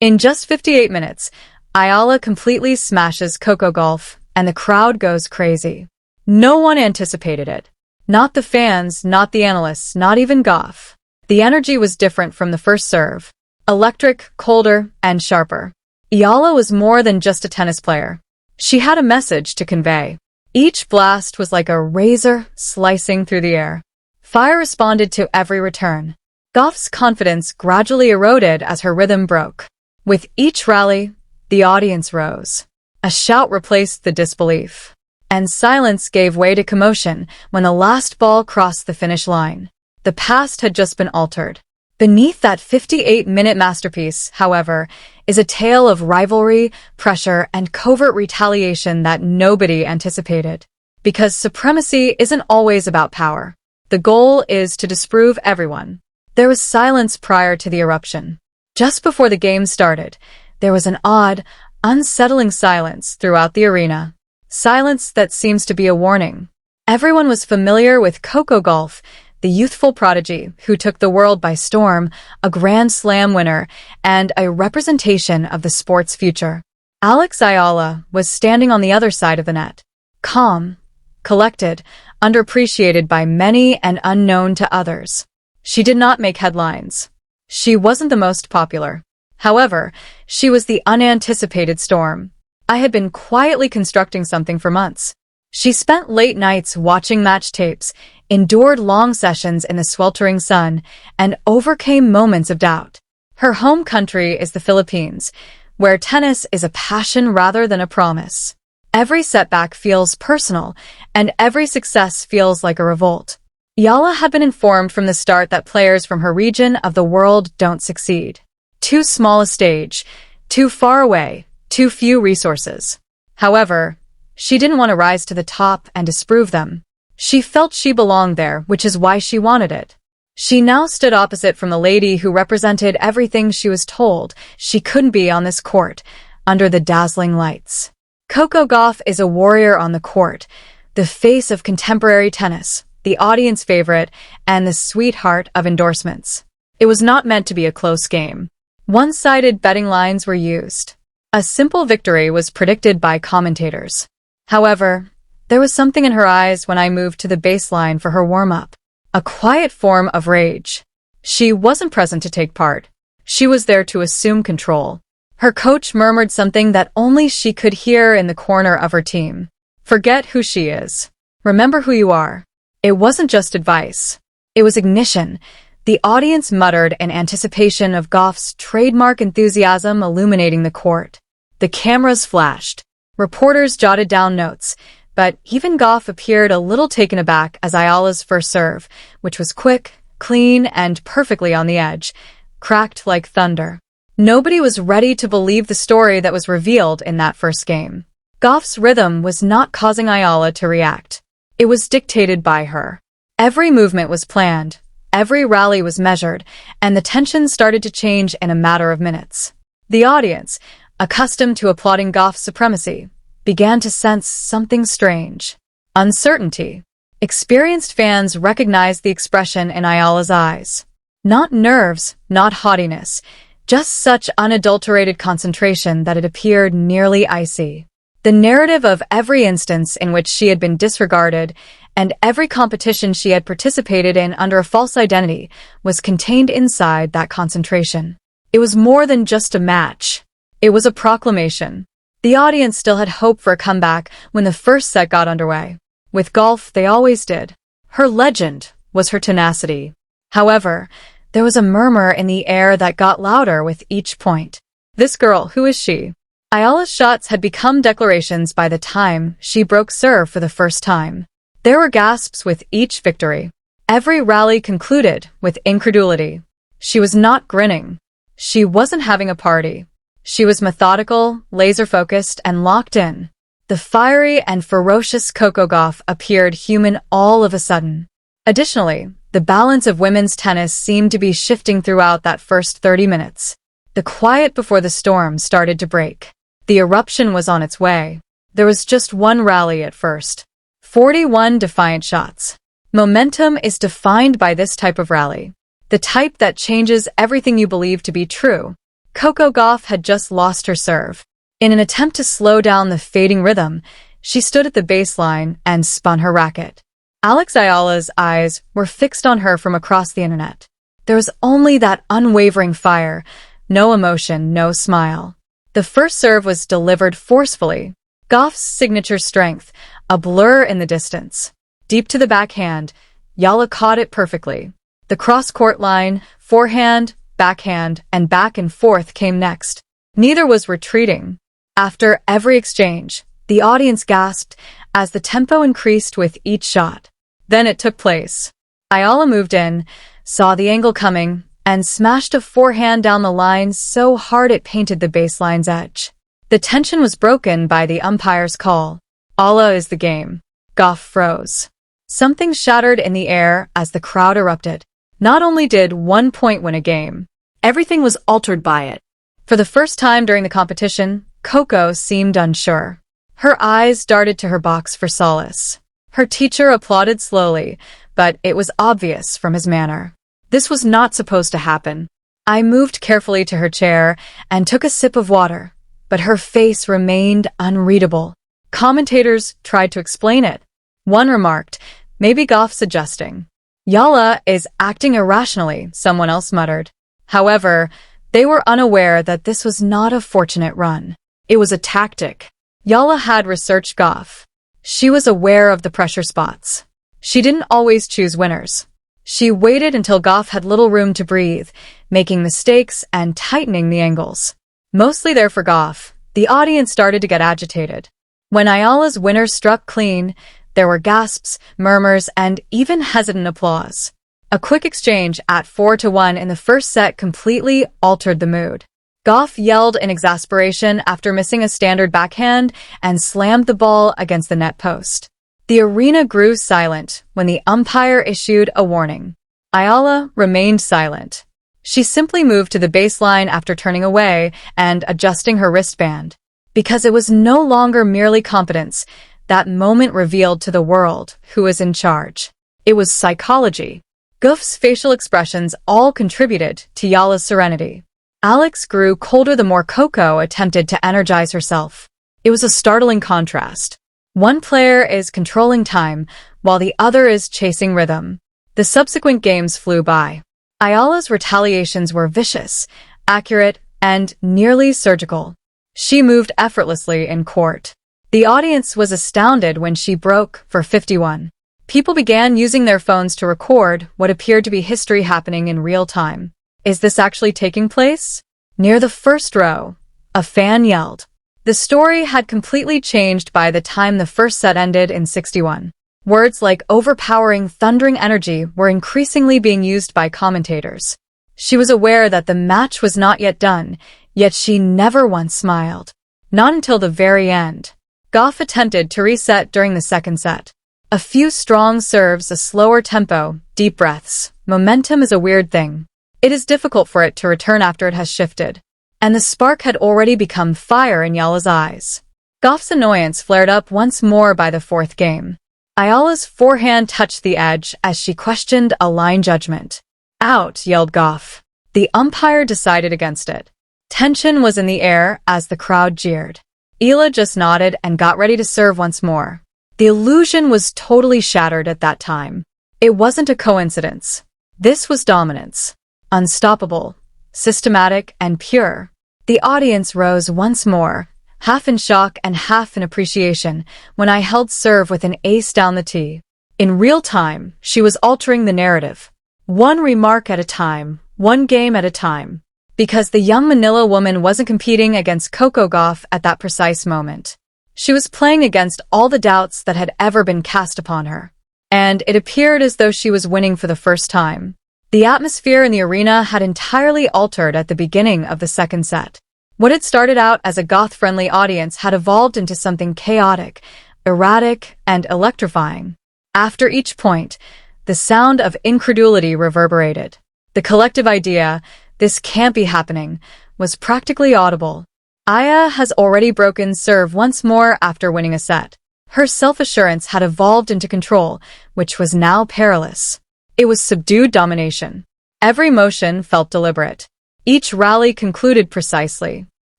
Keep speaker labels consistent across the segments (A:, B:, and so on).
A: In just 58 minutes, Eala completely smashes Coco Gauff, and the crowd goes crazy. No one anticipated it. Not the fans, not the analysts, not even Gauff. The energy was different from the first serve. Electric, colder, and sharper. Eala was more than just a tennis player. She had a message to convey. Each blast was like a razor slicing through the air. Fire responded to every return. Gauff's confidence gradually eroded as her rhythm broke. With each rally, the audience rose. A shout replaced the disbelief. And silence gave way to commotion when the last ball crossed the finish line. The past had just been altered. Beneath that 58-minute masterpiece, however, is a tale of rivalry, pressure, and covert retaliation that nobody anticipated. Because supremacy isn't always about power. The goal is to disprove everyone. There was silence prior to the eruption. Just before the game started, there was an odd, unsettling silence throughout the arena. Silence that seems to be a warning. Everyone was familiar with Coco Gauff, the youthful prodigy who took the world by storm, a Grand Slam winner, and a representation of the sport's future. Alex Eala was standing on the other side of the net. Calm, collected, underappreciated by many and unknown to others. She did not make headlines. She wasn't the most popular. However, she was the unanticipated storm. I had been quietly constructing something for months. She spent late nights watching match tapes, endured long sessions in the sweltering sun, and overcame moments of doubt. Her home country is the Philippines, where tennis is a passion rather than a promise. Every setback feels personal, and every success feels like a revolt. Eala had been informed from the start that players from her region of the world don't succeed. Too small a stage, too far away, too few resources. However, she didn't want to rise to the top and disprove them. She felt she belonged there, which is why she wanted it. She now stood opposite from the lady who represented everything she was told she couldn't be on this court, under the dazzling lights. Coco Gauff is a warrior on the court, the face of contemporary tennis, the audience favorite, and the sweetheart of endorsements. It was not meant to be a close game. One-sided betting lines were used. A simple victory was predicted by commentators. However, there was something in her eyes when I moved to the baseline for her warm-up. A quiet form of rage. She wasn't present to take part. She was there to assume control. Her coach murmured something that only she could hear in the corner of her team. Forget who she is. Remember who you are. It wasn't just advice. It was ignition. The audience muttered in anticipation of Gauff's trademark enthusiasm illuminating the court. The cameras flashed. Reporters jotted down notes, but even Gauff appeared a little taken aback as Eala's first serve, which was quick, clean, and perfectly on the edge, cracked like thunder. Nobody was ready to believe the story that was revealed in that first game. Gauff's rhythm was not causing Eala to react. It was dictated by her. Every movement was planned. Every rally was measured, and the tension started to change in a matter of minutes. The audience, accustomed to applauding Gauff's supremacy, began to sense something strange. Uncertainty. Experienced fans recognized the expression in Eala's eyes. Not nerves, not haughtiness, just such unadulterated concentration that it appeared nearly icy. The narrative of every instance in which she had been disregarded and every competition she had participated in under a false identity was contained inside that concentration. It was more than just a match. It was a proclamation. The audience still had hope for a comeback when the first set got underway. With Gauff, they always did. Her legend was her tenacity. However, there was a murmur in the air that got louder with each point. This girl, who is she? Eala's shots had become declarations by the time she broke serve for the first time. There were gasps with each victory. Every rally concluded with incredulity. She was not grinning. She wasn't having a party. She was methodical, laser-focused, and locked in. The fiery and ferocious Coco Gauff appeared human all of a sudden. Additionally, the balance of women's tennis seemed to be shifting throughout that first 30 minutes. The quiet before the storm started to break. The eruption was on its way. There was just one rally at first. 41 defiant shots. Momentum is defined by this type of rally. The type that changes everything you believe to be true. Coco Gauff had just lost her serve. In an attempt to slow down the fading rhythm, she stood at the baseline and spun her racket. Alex Eala's eyes were fixed on her from across the internet. There was only that unwavering fire, no emotion, no smile. The first serve was delivered forcefully. Gauff's signature strength, a blur in the distance. Deep to the backhand, Eala caught it perfectly. The cross-court line, forehand, backhand, and back and forth came next. Neither was retreating. After every exchange, the audience gasped as the tempo increased with each shot. Then it took place. Eala moved in, saw the angle coming, and smashed a forehand down the line so hard it painted the baseline's edge. The tension was broken by the umpire's call. Allah is the game. Gauff froze. Something shattered in the air as the crowd erupted. Not only did 1 point win a game, everything was altered by it. For the first time during the competition, Coco seemed unsure. Her eyes darted to her box for solace. Her teacher applauded slowly, but it was obvious from his manner. This was not supposed to happen. I moved carefully to her chair and took a sip of water, but her face remained unreadable. Commentators tried to explain it. One remarked, "Maybe Gauff's adjusting." "Eala is acting irrationally," someone else muttered. However, they were unaware that this was not a fortunate run. It was a tactic. Eala had researched Gauff. She was aware of the pressure spots. She didn't always choose winners. She waited until Gauff had little room to breathe, making mistakes and tightening the angles. Mostly there for Gauff, the audience started to get agitated. When Eala's winner struck clean, there were gasps, murmurs, and even hesitant applause. A quick exchange at 4-1 in the first set completely altered the mood. Gauff yelled in exasperation after missing a standard backhand and slammed the ball against the net post. The arena grew silent when the umpire issued a warning. Eala remained silent. She simply moved to the baseline after turning away and adjusting her wristband. Because it was no longer merely competence, that moment revealed to the world who was in charge. It was psychology. Gauff's facial expressions all contributed to Eala's serenity. Alex grew colder the more Coco attempted to energize herself. It was a startling contrast. One player is controlling time, while the other is chasing rhythm. The subsequent games flew by. Eala's retaliations were vicious, accurate, and nearly surgical. She moved effortlessly in court. The audience was astounded when she broke for 51. People began using their phones to record what appeared to be history happening in real time. Is this actually taking place? Near the first row, a fan yelled. The story had completely changed by the time the first set ended in 61. Words like overpowering, thundering energy were increasingly being used by commentators. She was aware that the match was not yet done, yet she never once smiled. Not until the very end. Gauff attempted to reset during the second set. A few strong serves, a slower tempo, deep breaths. Momentum is a weird thing. It is difficult for it to return after it has shifted. And the spark had already become fire in Eala's eyes. Gauff's annoyance flared up once more by the fourth game. Eala's forehand touched the edge as she questioned a line judgment. "Out," yelled Gauff. The umpire decided against it. Tension was in the air as the crowd jeered. Eala just nodded and got ready to serve once more. The illusion was totally shattered at that time. It wasn't a coincidence. This was dominance. Unstoppable, systematic, and pure. The audience rose once more, half in shock and half in appreciation, when I held serve with an ace down the tee. In real time, she was altering the narrative. One remark at a time, one game at a time. Because the young Manila woman wasn't competing against Coco Gauff at that precise moment. She was playing against all the doubts that had ever been cast upon her. And it appeared as though she was winning for the first time. The atmosphere in the arena had entirely altered at the beginning of the second set. What had started out as a Gauff-friendly audience had evolved into something chaotic, erratic, and electrifying. After each point, the sound of incredulity reverberated. The collective idea, "This can't be happening," was practically audible. Aya has already broken serve once more after winning a set. Her self-assurance had evolved into control, which was now perilous. It was subdued domination. Every motion felt deliberate. Each rally concluded precisely.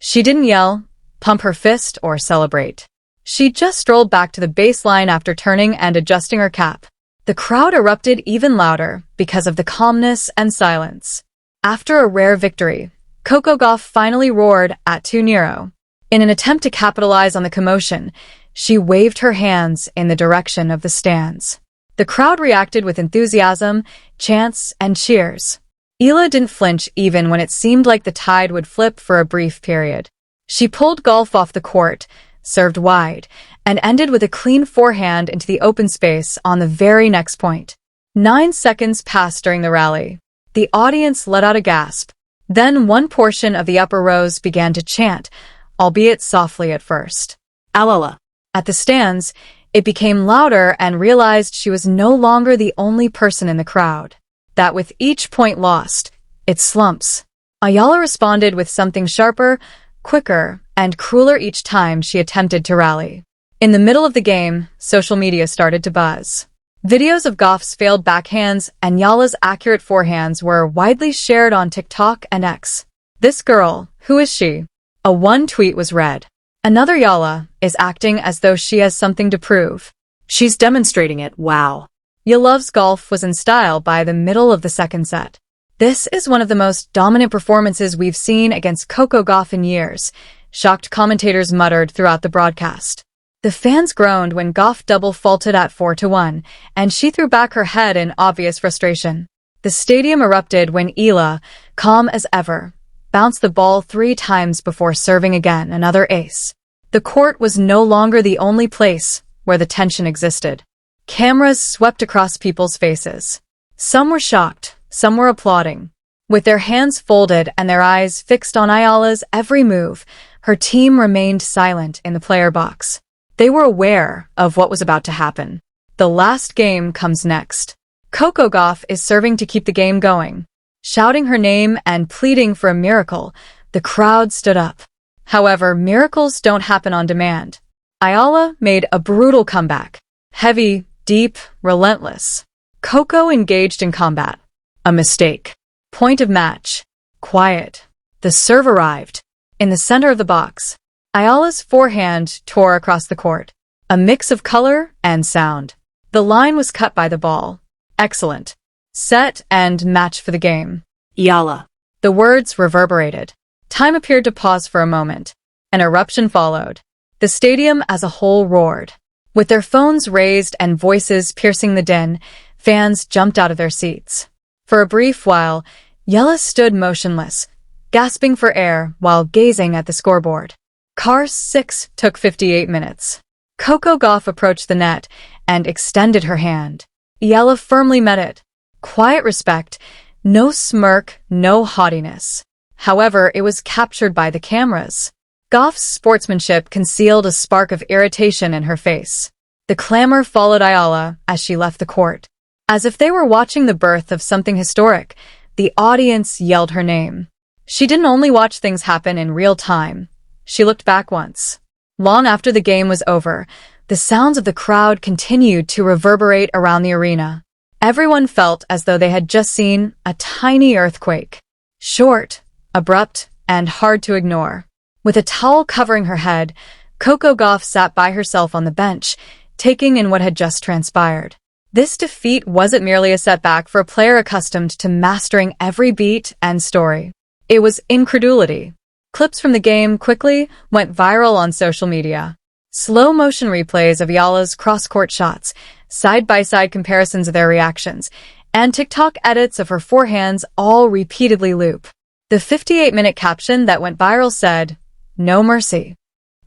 A: She didn't yell, pump her fist, or celebrate. She just strolled back to the baseline after turning and adjusting her cap. The crowd erupted even louder because of the calmness and silence. After a rare victory, Coco Gauff finally roared at 2-0. In an attempt to capitalize on the commotion, she waved her hands in the direction of the stands. The crowd reacted with enthusiasm, chants, and cheers. Eala didn't flinch even when it seemed like the tide would flip for a brief period. She pulled Gauff off the court, served wide, and ended with a clean forehand into the open space on the very next point. 9 seconds passed during the rally. The audience let out a gasp. Then one portion of the upper rows began to chant, albeit softly at first. Alala. At the stands, it became louder and realized she was no longer the only person in the crowd. That with each point lost, it slumps. Eala responded with something sharper, quicker, and crueler each time she attempted to rally. In the middle of the game, social media started to buzz. Videos of Gauff's failed backhands and Eala's accurate forehands were widely shared on TikTok and X. This girl, who is she? A one tweet was read. Another Eala is acting as though she has something to prove. She's demonstrating it, wow. Eala's Gauff was in style by the middle of the second set. This is one of the most dominant performances we've seen against Coco Gauff in years, shocked commentators muttered throughout the broadcast. The fans groaned when Gauff double faulted at 4-1, and she threw back her head in obvious frustration. The stadium erupted when Eala, calm as ever, bounced the ball 3 times before serving again, another ace. The court was no longer the only place where the tension existed. Cameras swept across people's faces. Some were shocked, some were applauding. With their hands folded and their eyes fixed on Eala's every move, her team remained silent in the player box. They were aware of what was about to happen. The last game comes next. Coco Gauff is serving to keep the game going. Shouting her name and pleading for a miracle, the crowd stood up. However, miracles don't happen on demand. Eala made a brutal comeback. Heavy, deep, relentless. Coco engaged in combat. A mistake. Point of match. Quiet. The serve arrived. In the center of the box, Eala's forehand tore across the court. A mix of color and sound. The line was cut by the ball. Excellent. Set and match for the game. Eala. The words reverberated. Time appeared to pause for a moment. An eruption followed. The stadium as a whole roared. With their phones raised and voices piercing the din, fans jumped out of their seats. For a brief while, Eala stood motionless, gasping for air while gazing at the scoreboard. Cars 6 took 58 minutes. Coco Gauff approached the net and extended her hand. Eala firmly met it. Quiet respect, no smirk, no haughtiness. However, it was captured by the cameras. Gauff's sportsmanship concealed a spark of irritation in her face. The clamor followed Eala as she left the court. As if they were watching the birth of something historic, the audience yelled her name. She didn't only watch things happen in real time. She looked back once. Long after the game was over, the sounds of the crowd continued to reverberate around the arena. Everyone felt as though they had just seen a tiny earthquake. Short, abrupt, and hard to ignore. With a towel covering her head, Coco Gauff sat by herself on the bench, taking in what had just transpired. This defeat wasn't merely a setback for a player accustomed to mastering every beat and story. It was incredulity. Clips from the game quickly went viral on social media. Slow-motion replays of Eala's cross-court shots, side-by-side comparisons of their reactions, and TikTok edits of her forehands all repeatedly loop. The 58-minute caption that went viral said, "No mercy."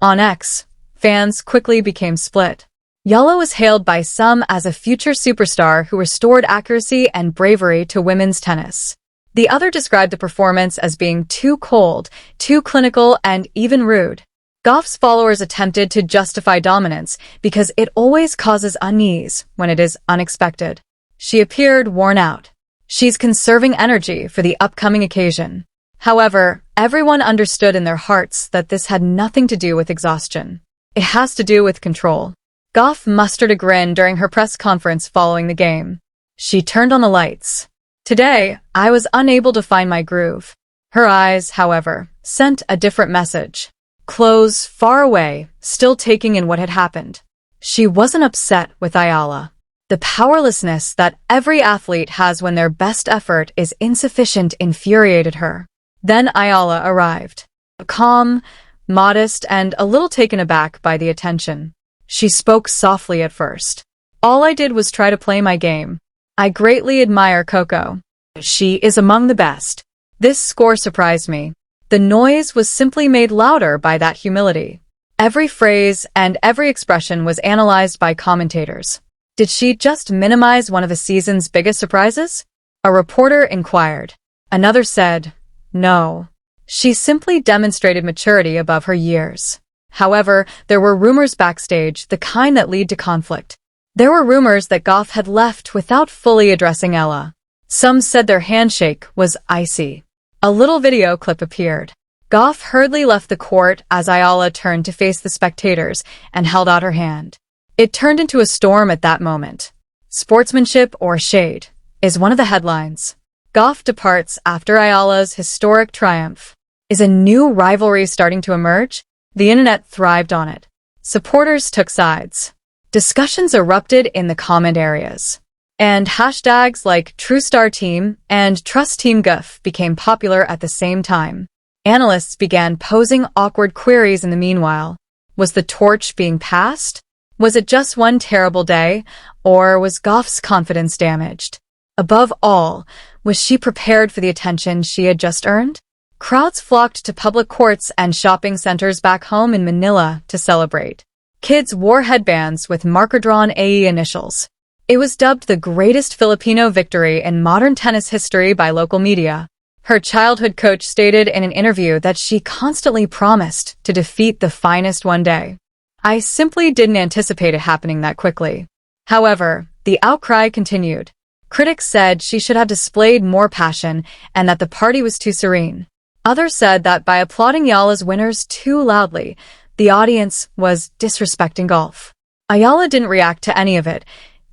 A: On X, fans quickly became split. Eala was hailed by some as a future superstar who restored accuracy and bravery to women's tennis. The other described the performance as being too cold, too clinical, and even rude. Gauff's followers attempted to justify dominance because it always causes unease when it is unexpected. She appeared worn out. She's conserving energy for the upcoming occasion. However, everyone understood in their hearts that this had nothing to do with exhaustion. It has to do with control. Gauff mustered a grin during her press conference following the game. She turned on the lights. "Today, I was unable to find my groove." Her eyes, however, sent a different message. Close, far away, still taking in what had happened. She wasn't upset with Eala. The powerlessness that every athlete has when their best effort is insufficient infuriated her. Then Eala arrived. Calm, modest, and a little taken aback by the attention. She spoke softly at first. All I did was try to play my game. I greatly admire Coco. She is among the best. This score surprised me. The noise was simply made louder by that humility. Every phrase and every expression was analyzed by commentators. Did she just minimize one of the season's biggest surprises? A reporter inquired. Another said, no. She simply demonstrated maturity above her years. However, there were rumors backstage, the kind that lead to conflict. There were rumors that Gauff had left without fully addressing Eala. Some said their handshake was icy. A little video clip appeared. Gauff hurriedly left the court as Eala turned to face the spectators and held out her hand. It turned into a storm at that moment. Sportsmanship or shade is one of the headlines. Gauff departs after Eala's historic triumph. Is a new rivalry starting to emerge? The internet thrived on it. Supporters took sides. Discussions erupted in the comment areas. And hashtags like TrueStarTeam and TrustTeamGauff became popular at the same time. Analysts began posing awkward queries in the meanwhile. Was the torch being passed? Was it just one terrible day, or was Gauff's confidence damaged? Above all, was she prepared for the attention she had just earned? Crowds flocked to public courts and shopping centers back home in Manila to celebrate. Kids wore headbands with marker-drawn AE initials. It was dubbed the greatest Filipino victory in modern tennis history by local media. Her childhood coach stated in an interview that she constantly promised to defeat the finest one day. I simply didn't anticipate it happening that quickly. However, the outcry continued. Critics said she should have displayed more passion and that the party was too serene. Others said that by applauding Eala's winners too loudly, the audience was disrespecting Gauff. Eala didn't react to any of it,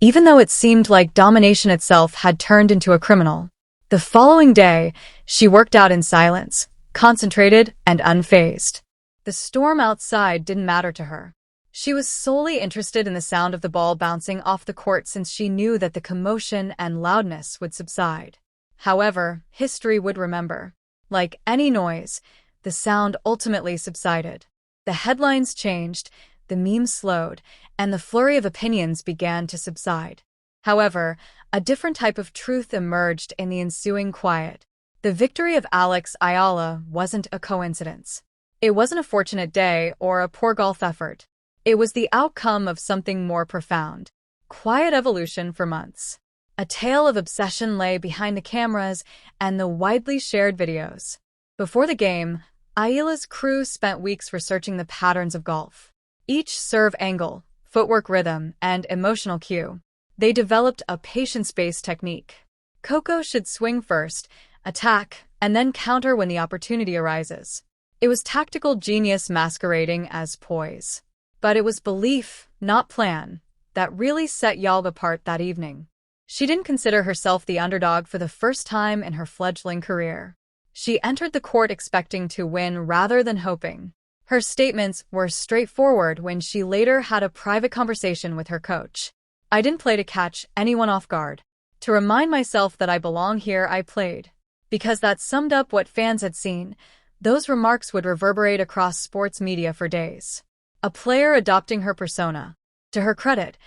A: even though it seemed like domination itself had turned into a criminal. The following day, she worked out in silence, concentrated and unfazed. The storm outside didn't matter to her. She was solely interested in the sound of the ball bouncing off the court since she knew that the commotion and loudness would subside. However, history would remember. Like any noise, the sound ultimately subsided. The headlines changed, the memes slowed, and the flurry of opinions began to subside. However, a different type of truth emerged in the ensuing quiet. The victory of Alex Eala wasn't a coincidence. It wasn't a fortunate day or a poor golf effort. It was the outcome of something more profound. Quiet evolution for months. A tale of obsession lay behind the cameras and the widely shared videos. Before the game, Eala's crew spent weeks researching the patterns of golf. Each serve angle, footwork rhythm, and emotional cue. They developed a patience-based technique. Coco should swing first, attack, and then counter when the opportunity arises. It was tactical genius masquerading as poise. But it was belief, not plan, that really set Eala apart that evening. She didn't consider herself the underdog for the first time in her fledgling career. She entered the court expecting to win rather than hoping. Her statements were straightforward when she later had a private conversation with her coach. I didn't play to catch anyone off guard. To remind myself that I belong here, I played. Because that summed up what fans had seen. Those remarks would reverberate across sports media for days. A player adopting her persona. To her credit,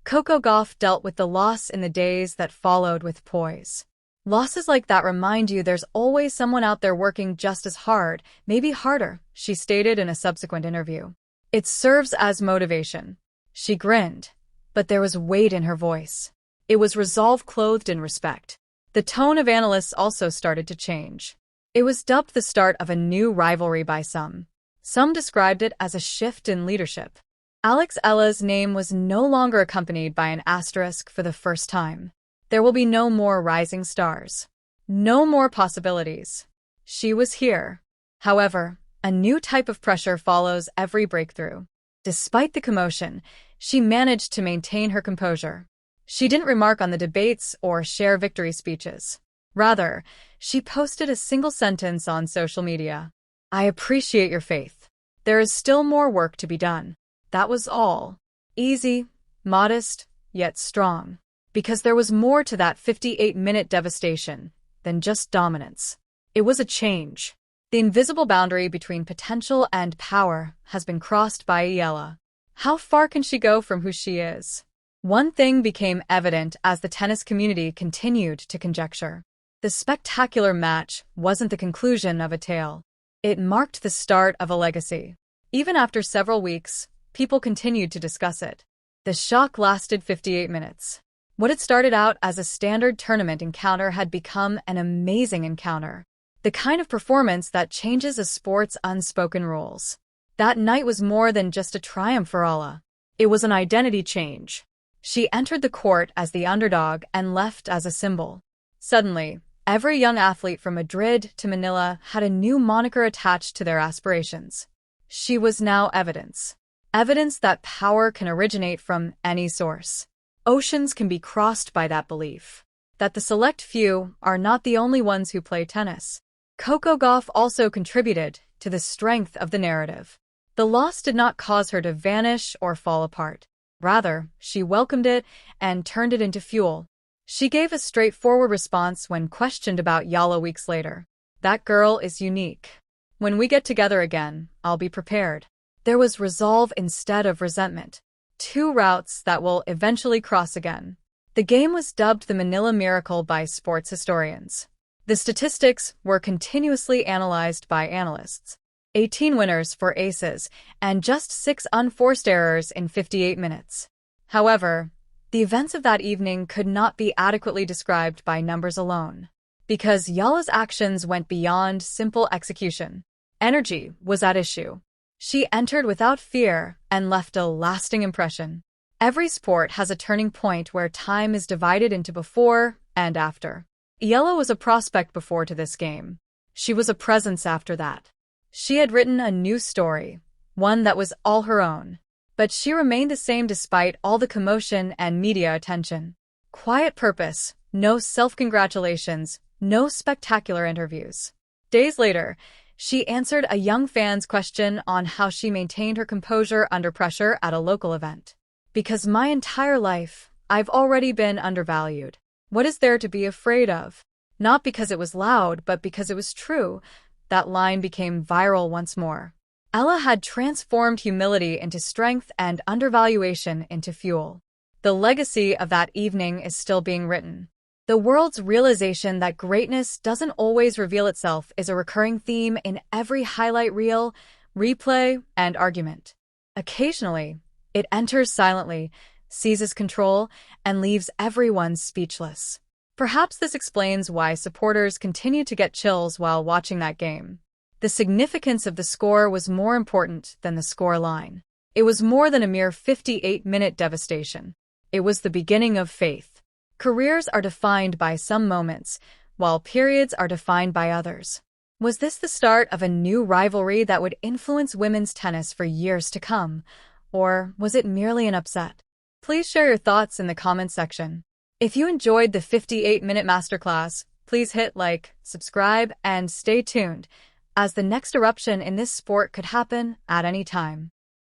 A: Coco Gauff dealt with the loss in the days that followed with poise. Losses like that remind you there's always someone out there working just as hard, maybe harder, she stated in a subsequent interview. It serves as motivation. She grinned, but there was weight in her voice. It was resolve clothed in respect. The tone of analysts also started to change. It was dubbed the start of a new rivalry by some. Some described it as a shift in leadership. Alex Eala's name was no longer accompanied by an asterisk for the first time. There will be no more rising stars. No more possibilities. She was here. However, a new type of pressure follows every breakthrough. Despite the commotion, she managed to maintain her composure. She didn't remark on the debates or share victory speeches. Rather, she posted a single sentence on social media. "I appreciate your faith. There is still more work to be done." That was all. Easy, modest, yet strong. Because there was more to that 58-minute devastation than just dominance. It was a change. The invisible boundary between potential and power has been crossed by Eala. How far can she go from who she is? One thing became evident as the tennis community continued to conjecture. The spectacular match wasn't the conclusion of a tale. It marked the start of a legacy. Even after several weeks, people continued to discuss it. The shock lasted 58 minutes. What had started out as a standard tournament encounter had become an amazing encounter. The kind of performance that changes a sport's unspoken rules. That night was more than just a triumph for Eala. It was an identity change. She entered the court as the underdog and left as a symbol. Suddenly, every young athlete from Madrid to Manila had a new moniker attached to their aspirations. She was now evidence. Evidence that power can originate from any source. Oceans can be crossed by that belief. That the select few are not the only ones who play tennis. Coco Gauff also contributed to the strength of the narrative. The loss did not cause her to vanish or fall apart. Rather, she welcomed it and turned it into fuel. She gave a straightforward response when questioned about Eala weeks later. "That girl is unique. When we get together again, I'll be prepared." There was resolve instead of resentment. Two routes that will eventually cross again. The game was dubbed the Manila Miracle by sports historians. The statistics were continuously analyzed by analysts. 18 winners for aces, and just 6 unforced errors in 58 minutes. However, the events of that evening could not be adequately described by numbers alone. Because Eala's actions went beyond simple execution. Energy was at issue. She entered without fear and left a lasting impression. Every sport has a turning point where time is divided into before and after. Eala was a prospect before to this game. She was a presence after that. She had written a new story, one that was all her own. But she remained the same despite all the commotion and media attention. Quiet purpose, no self-congratulations, no spectacular interviews. Days later, she answered a young fan's question on how she maintained her composure under pressure at a local event. "Because my entire life, I've already been undervalued. What is there to be afraid of?" Not because it was loud, but because it was true. That line became viral once more. Eala had transformed humility into strength and undervaluation into fuel. The legacy of that evening is still being written. The world's realization that greatness doesn't always reveal itself is a recurring theme in every highlight reel, replay, and argument. Occasionally, it enters silently, seizes control, and leaves everyone speechless. Perhaps this explains why supporters continue to get chills while watching that game. The significance of the score was more important than the score line. It was more than a mere 58-minute devastation. It was the beginning of faith. Careers are defined by some moments, while periods are defined by others. Was this the start of a new rivalry that would influence women's tennis for years to come? Or was it merely an upset? Please share your thoughts in the comments section. If you enjoyed the 58-minute masterclass, please hit like, subscribe, and stay tuned, as the next eruption in this sport could happen at any time.